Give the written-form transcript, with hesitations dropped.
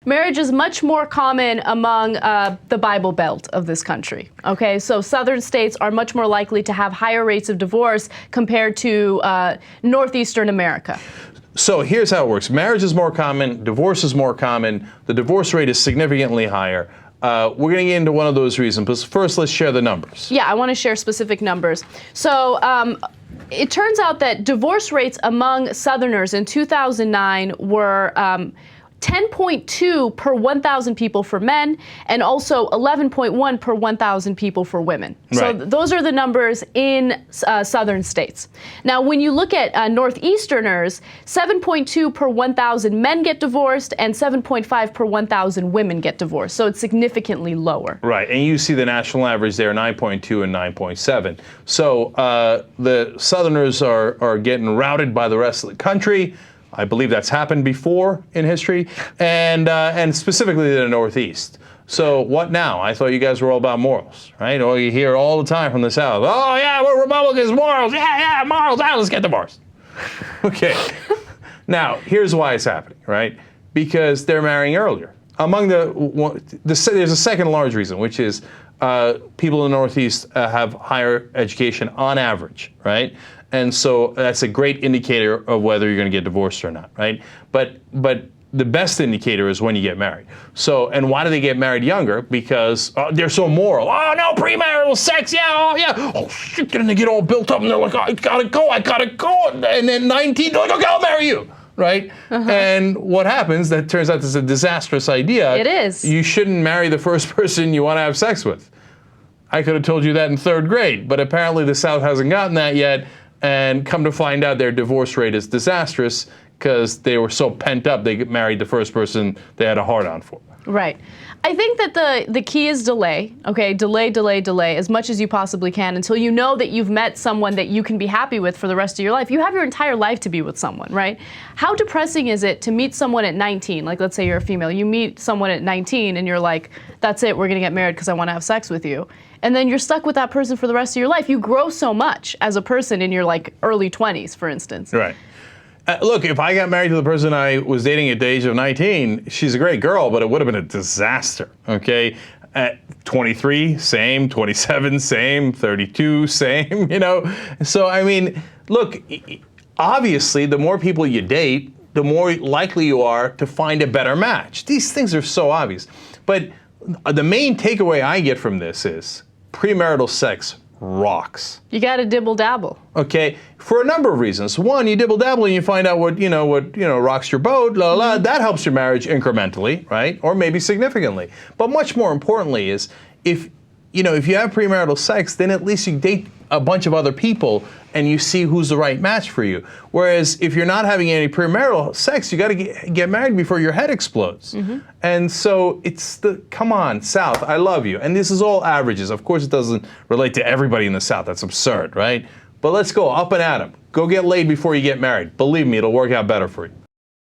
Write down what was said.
Marriage is much more common among the Bible Belt of this country. Okay, so southern states are much more likely to have higher rates of divorce compared to northeastern America. So here's how it works. Marriage is more common, divorce is more common, the divorce rate is significantly higher. We're going to get into one of those reasons, but first let's share the numbers. Yeah, I want to share specific numbers. So it turns out that divorce rates among Southerners in 2009 were 10.2 per 1,000 people for men, and also 11.1 per 1,000 people for women. So those are the numbers in southern states. Now, when you look at Northeasterners, 7.2 per 1,000 men get divorced, and 7.5 per 1,000 women get divorced. So it's significantly lower. Right, and you see the national average there, 9.2 and 9.7. So the Southerners are getting routed by the rest of the country. I believe that's happened before in history, and specifically the Northeast. So what now? I thought you guys were all about morals, right? Or you hear all the time from the South, oh yeah, we're Republicans, morals, yeah, morals, let's get divorced. Okay, now here's why it's happening, right? Because they're marrying earlier. Among there's a second large reason, which is people in the Northeast have higher education on average, right? And so that's a great indicator of whether you're going to get divorced or not, right? But the best indicator is when you get married. So, and why do they get married younger? Because they're so moral. Oh no, premarital sex, yeah, oh yeah. Oh shit, then they get all built up and they're like, oh, I gotta go. And then 19, they're like, okay, I'll marry you. Right? And what happens, that turns out it's a disastrous idea. It is. You shouldn't marry the first person you want to have sex with. I could have told you that in 3rd grade, but apparently the South hasn't gotten that yet. And come to find out, their divorce rate is disastrous because they were so pent up they married the first person they had a hard-on for. Right. I think that the key is delay, okay? Delay as much as you possibly can until you know that you've met someone that you can be happy with for the rest of your life. You have your entire life to be with someone, right? How depressing is it to meet someone at 19? Like, let's say you're a female. You meet someone at 19 and you're like, that's it, we're going to get married because I want to have sex with you. And then you're stuck with that person for the rest of your life. You grow so much as a person in your like early 20s, for instance. Right. Look, if I got married to the person I was dating at the age of 19, she's a great girl, but it would have been a disaster, okay? At 23, same, 27, same, 32, same, you know? So, I mean, look, obviously, the more people you date, the more likely you are to find a better match. These things are so obvious. But the main takeaway I get from this is premarital sex rocks. You got to dibble dabble. Okay, for a number of reasons. One, you dibble dabble and you find out what rocks your boat. That helps your marriage incrementally, right? Or maybe significantly. But much more importantly is if you have premarital sex, then at least you date a bunch of other people and you see who's the right match for you. Whereas if you're not having any premarital sex, you got to get married before your head explodes. And so come on, South, I love you. And this is all averages. Of course, it doesn't relate to everybody in the South. That's absurd, right? But let's go up and at 'em. Go get laid before you get married. Believe me, it'll work out better for you.